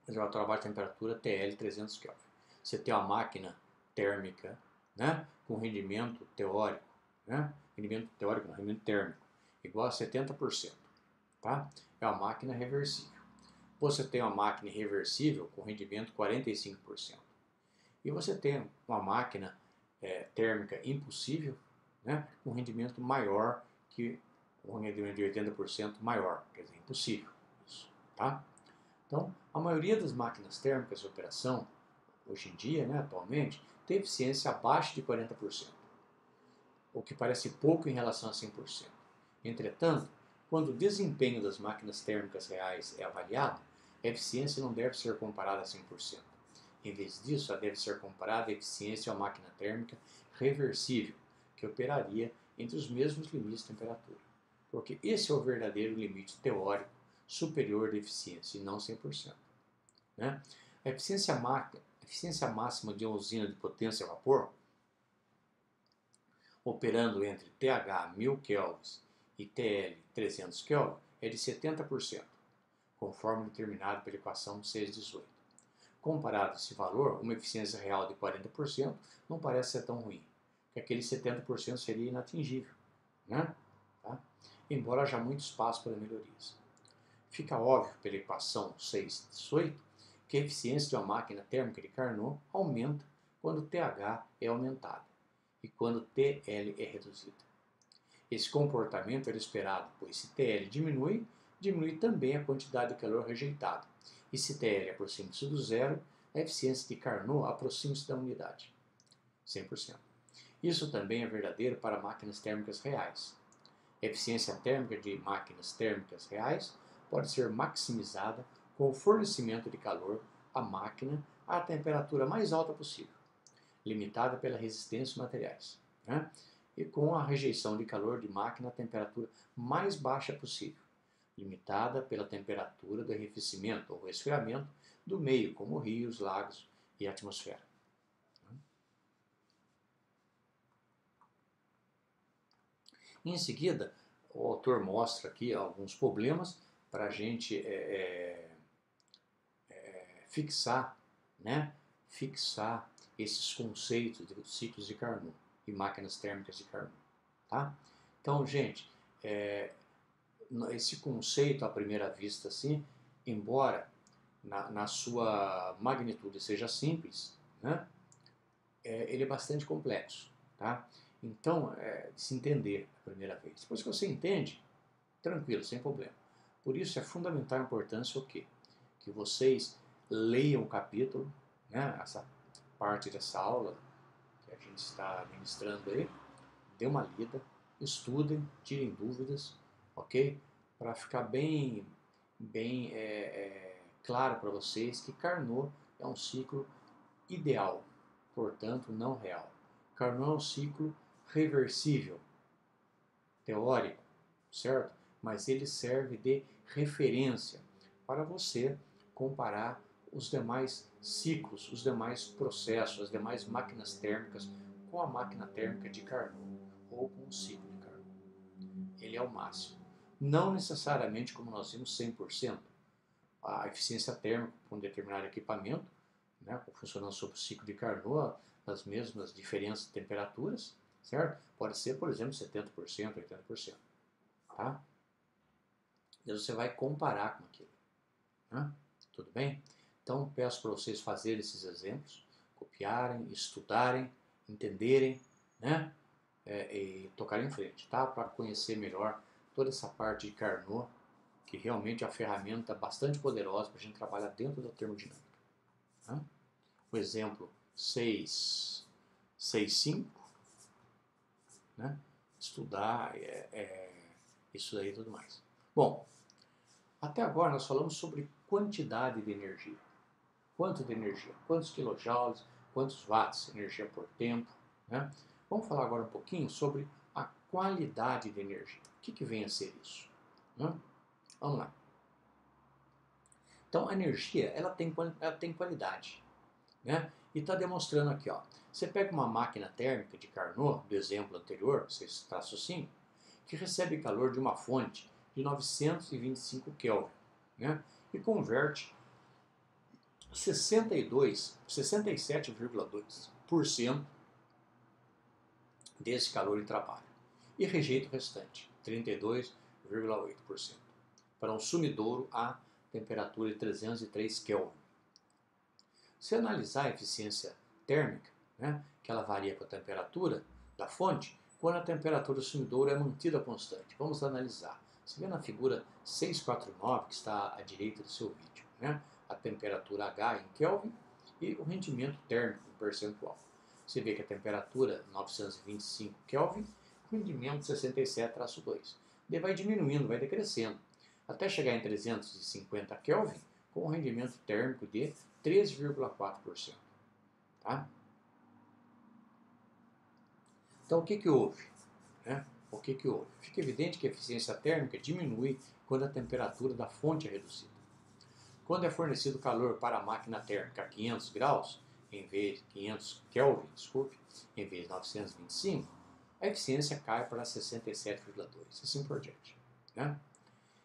reservatório a baixa temperatura TL 300 kelvin. Você tem uma máquina térmica, né? Com rendimento teórico, né? Rendimento teórico, não, rendimento térmico, igual a 70%, tá? É uma máquina reversível. Você tem uma máquina irreversível com rendimento 45%. E você tem uma máquina térmica impossível, né, com rendimento maior que um rendimento de 80% maior, quer dizer, impossível. Isso, tá? Então, a maioria das máquinas térmicas de operação, hoje em dia, né, atualmente, tem eficiência abaixo de 40%, o que parece pouco em relação a 100%. Entretanto, quando o desempenho das máquinas térmicas reais é avaliado, a eficiência não deve ser comparada a 100%. Em vez disso, ela deve ser comparada à eficiência a uma máquina térmica reversível, que operaria entre os mesmos limites de temperatura. Porque esse é o verdadeiro limite teórico superior de eficiência, e não 100%. Né? A eficiência máxima de uma usina de potência a vapor, operando entre TH 1000 kelvins e TL 300 kelvin, é de 70%, conforme determinado pela equação 618. Comparado a esse valor, uma eficiência real de 40% não parece ser tão ruim, porque aquele 70% seria inatingível, né? Tá? Embora haja muito espaço para melhorias. Fica óbvio pela equação 618 que a eficiência de uma máquina térmica de Carnot aumenta quando TH é aumentado e quando TL é reduzida. Esse comportamento era esperado, pois se TL diminui, diminui também a quantidade de calor rejeitado. E se TL aproxima-se do zero, a eficiência de Carnot aproxima-se da unidade, 100%. Isso também é verdadeiro para máquinas térmicas reais. A eficiência térmica de máquinas térmicas reais pode ser maximizada com o fornecimento de calor à máquina à temperatura mais alta possível, limitada pela resistência dos materiais, né? E com a rejeição de calor de máquina à temperatura mais baixa possível, limitada pela temperatura do arrefecimento ou resfriamento do meio, como rios, lagos e atmosfera. Em seguida, o autor mostra aqui alguns problemas para a gente fixar, né? Fixar esses conceitos de ciclos de Carnot e máquinas térmicas de Carnot. Tá? Então, gente, esse conceito à primeira vista, assim, embora na sua magnitude seja simples, né? Ele é bastante complexo. Tá? Então, de se entender a primeira vez. Depois que você entende, tranquilo, sem problema. Por isso é fundamental a importância o quê? Que vocês leiam o capítulo, né? Essa parte dessa aula que a gente está ministrando aí, dê uma lida, estudem, tirem dúvidas, ok? Para ficar bem claro para vocês que Carnot é um ciclo ideal, portanto não real. Carnot é um ciclo reversível, teórico, certo? Mas ele serve de referência para você comparar os demais ciclos, os demais processos, as demais máquinas térmicas com a máquina térmica de Carnot ou com o ciclo de Carnot. Ele é o máximo. Não necessariamente, como nós vimos, 100%. A eficiência térmica com um determinado equipamento, né, funcionando sob o ciclo de Carnot, as mesmas diferenças de temperaturas, certo? Pode ser, por exemplo, 70%, 80%. Tá? E você vai comparar com aquilo. Né? Tudo bem? Então, peço para vocês fazerem esses exemplos, copiarem, estudarem, entenderem, né? E tocarem em frente, tá? Para conhecer melhor toda essa parte de Carnot, que realmente é uma ferramenta bastante poderosa para a gente trabalhar dentro da termodinâmica. Tá? O exemplo 6.5, né? Estudar isso daí e tudo mais. Bom, até agora nós falamos sobre quantidade de energia. Quanto de energia? Quantos kilojoules? Quantos watts? Energia por tempo? Né? Vamos falar agora um pouquinho sobre a qualidade de energia. O que vem a ser isso? Né? Vamos lá. Então a energia ela tem qualidade. Né? E está demonstrando aqui, ó. Você pega uma máquina térmica de Carnot, do exemplo anterior, vocês traçam assim, que recebe calor de uma fonte de 925 Kelvin, né? E converte 67,2% desse calor em trabalho e rejeita o restante, 32,8%, para um sumidouro a temperatura de 303 Kelvin. Se analisar a eficiência térmica, né, que ela varia com a temperatura da fonte, quando a temperatura do sumidouro é mantida constante. Vamos analisar. Você vê na figura 649, que está à direita do seu vídeo, né, a temperatura H em Kelvin e o rendimento térmico em percentual. Você vê que a temperatura 925 Kelvin, o rendimento 67,2. Daí vai diminuindo, vai decrescendo, até chegar em 350 Kelvin, com um rendimento térmico de 13,4%. Tá? Então, o que houve? Né? O que houve? Fica evidente que a eficiência térmica diminui quando a temperatura da fonte é reduzida. Quando é fornecido calor para a máquina térmica a 500 graus, em vez de 500 Kelvin, desculpe, em vez de 925, a eficiência cai para 67,2, assim por diante. Né?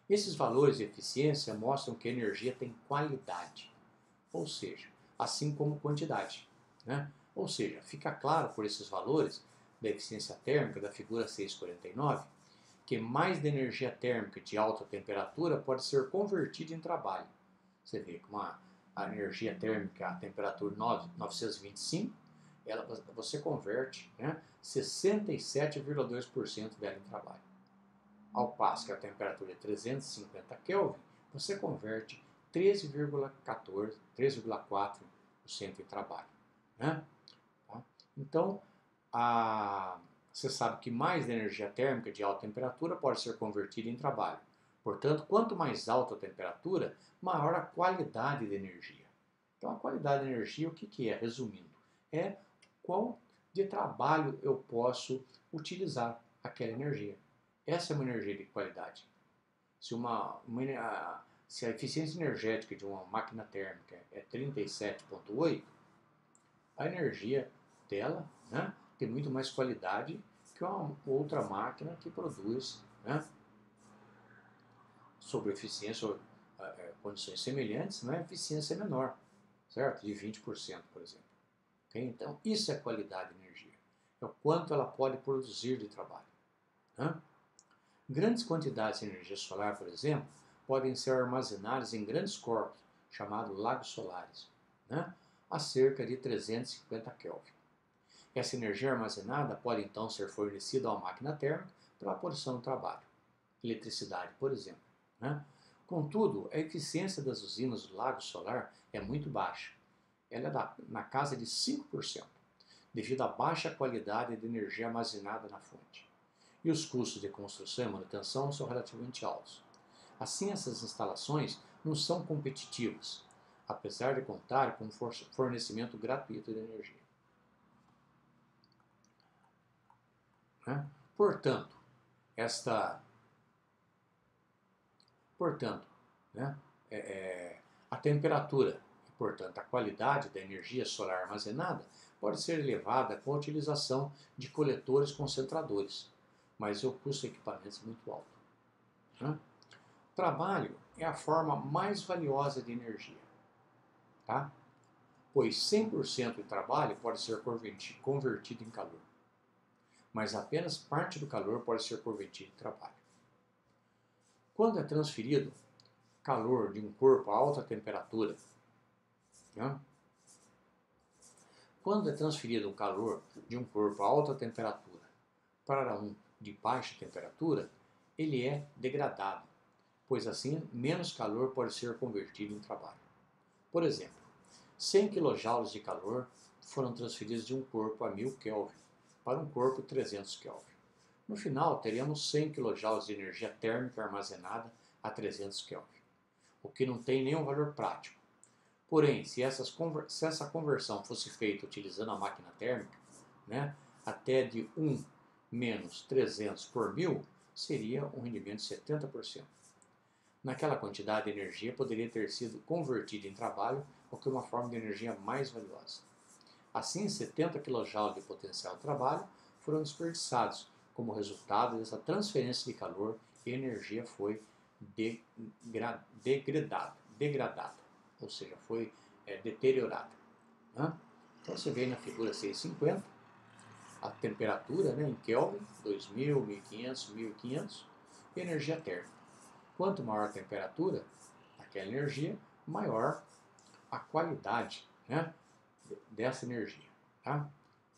Esses valores de eficiência mostram que a energia tem qualidade, ou seja, assim como quantidade. Né? Ou seja, fica claro por esses valores da eficiência térmica da figura 649 que mais da energia térmica de alta temperatura pode ser convertida em trabalho. Você vê que a energia térmica a temperatura 925, você converte, né, 67,2% dela em trabalho. Ao passo que a temperatura é 350 Kelvin, você converte 13,4% em trabalho. Né? Tá? Então, você sabe que mais da energia térmica de alta temperatura pode ser convertida em trabalho. Portanto, quanto mais alta a temperatura, maior a qualidade da energia. Então, a qualidade da energia, o que é? Resumindo, é qual de trabalho eu posso utilizar aquela energia. Essa é uma energia de qualidade. Se a eficiência energética de uma máquina térmica é 37,8, a energia dela, né, tem muito mais qualidade que uma outra máquina que produz, né, sobre eficiência, condições semelhantes, mas a eficiência é menor, certo? De 20%, por exemplo. Okay? Então, isso é qualidade de energia. É o quanto ela pode produzir de trabalho. Né? Grandes quantidades de energia solar, por exemplo, podem ser armazenadas em grandes corpos, chamados lagos solares, né, a cerca de 350 Kelvin. Essa energia armazenada pode então ser fornecida a uma máquina térmica para a produção do trabalho, eletricidade, por exemplo. Né? Contudo, a eficiência das usinas do lago solar é muito baixa. Ela é na casa de 5%, devido à baixa qualidade de energia armazenada na fonte. E os custos de construção e manutenção são relativamente altos. Assim, essas instalações não são competitivas, apesar de contar com fornecimento gratuito de energia. Né? Portanto, né, a temperatura e, portanto, a qualidade da energia solar armazenada pode ser elevada com a utilização de coletores concentradores, mas o custo de equipamentos é muito alto. Né? Trabalho é a forma mais valiosa de energia, tá? Pois 100% de trabalho pode ser convertido em calor, mas apenas parte do calor pode ser convertido em trabalho. Quando é transferido calor de um corpo a alta temperatura, né? Quando é transferido o calor de um corpo a alta temperatura para um de baixa temperatura, ele é degradado, pois assim menos calor pode ser convertido em trabalho. Por exemplo, 100 kJ de calor foram transferidos de um corpo a 1000 Kelvin para um corpo a 300 Kelvin. No final, teríamos 100 kJ de energia térmica armazenada a 300 Kelvin, o que não tem nenhum valor prático. Porém, se essa conversão fosse feita utilizando a máquina térmica, né, até de 1 menos 300 por 1000, seria um rendimento de 70%. naquela quantidade de energia poderia ter sido convertida em trabalho ou que uma forma de energia mais valiosa. Assim, 70 kJ de potencial de trabalho foram desperdiçados. Como resultado dessa transferência de calor, e energia foi degradada, ou seja, foi deteriorada. Né? Então você vê na figura 650 a temperatura, né, em Kelvin, 2000, 1500, 1500, e energia térmica. Quanto maior a temperatura daquela energia, maior a qualidade, né, dessa energia. Tá?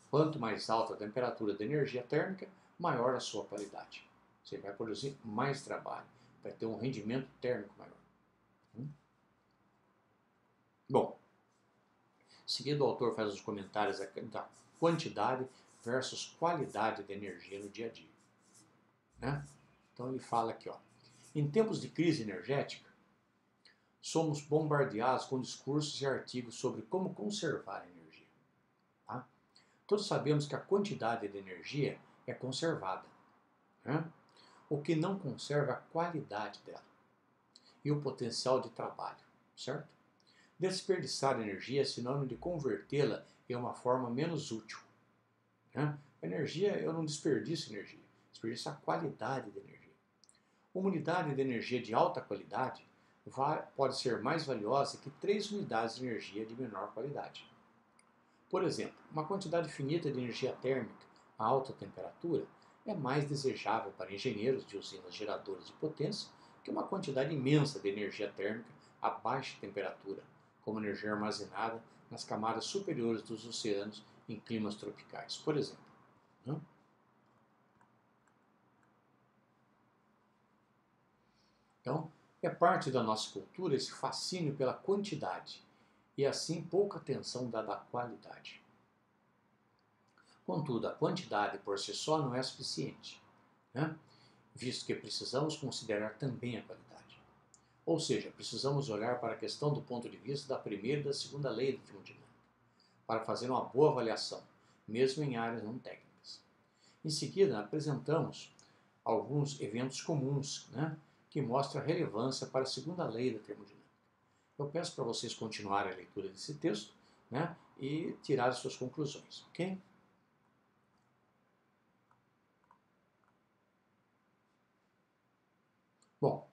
Quanto mais alta a temperatura da energia térmica, maior a sua qualidade. Você vai produzir mais trabalho, vai ter um rendimento térmico maior. Bom, em seguida o autor faz os comentários da quantidade versus qualidade da energia no dia a dia. Né? Então ele fala aqui, ó, em tempos de crise energética, somos bombardeados com discursos e artigos sobre como conservar a energia. Tá? Todos sabemos que a quantidade de energia é conservada. Né? O que não conserva é a qualidade dela e o potencial de trabalho, certo? Desperdiçar energia é sinônimo de convertê-la em uma forma menos útil. Né? Energia, eu não desperdiço energia, desperdiço a qualidade da energia. Uma unidade de energia de alta qualidade pode ser mais valiosa que 3 unidades de energia de menor qualidade. Por exemplo, uma quantidade finita de energia térmica a alta temperatura é mais desejável para engenheiros de usinas geradoras de potência que uma quantidade imensa de energia térmica a baixa temperatura, como energia armazenada nas camadas superiores dos oceanos em climas tropicais, por exemplo. Então, é parte da nossa cultura esse fascínio pela quantidade e assim pouca atenção dada à qualidade. Contudo, a quantidade por si só não é suficiente, né? Visto que precisamos considerar também a qualidade. Ou seja, precisamos olhar para a questão do ponto de vista da primeira e da segunda lei da termodinâmica, para fazer uma boa avaliação, mesmo em áreas não técnicas. Em seguida, apresentamos alguns eventos comuns, né, que mostram a relevância para a segunda lei da termodinâmica. Eu peço para vocês continuarem a leitura desse texto, né, e tirar as suas conclusões, ok? Bom,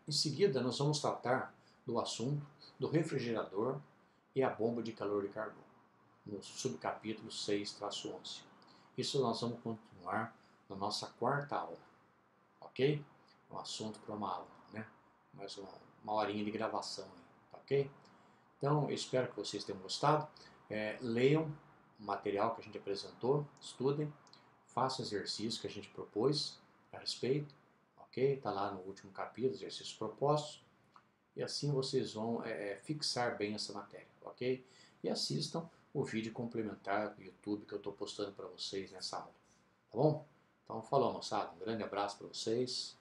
em seguida nós vamos tratar do assunto do refrigerador e a bomba de calor de carbono, no subcapítulo 6-11. Isso nós vamos continuar na nossa quarta aula, ok? Um assunto para uma aula, né? Mais uma horinha de gravação aí, tá ok? Então, eu espero que vocês tenham gostado. Leiam o material que a gente apresentou, estudem, façam exercícios que a gente propôs a respeito, ok? Está lá no último capítulo, exercícios propostos, e assim vocês vão fixar bem essa matéria, ok? E assistam o vídeo complementar do YouTube que eu estou postando para vocês nessa aula, tá bom? Então, falou, moçada, um grande abraço para vocês.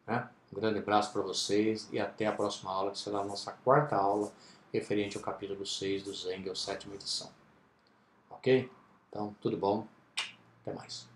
Né? Um grande abraço para vocês e até a próxima aula, que será a nossa quarta aula referente ao capítulo 6 do Engels, 7ª edição. Ok? Então, tudo bom? Até mais.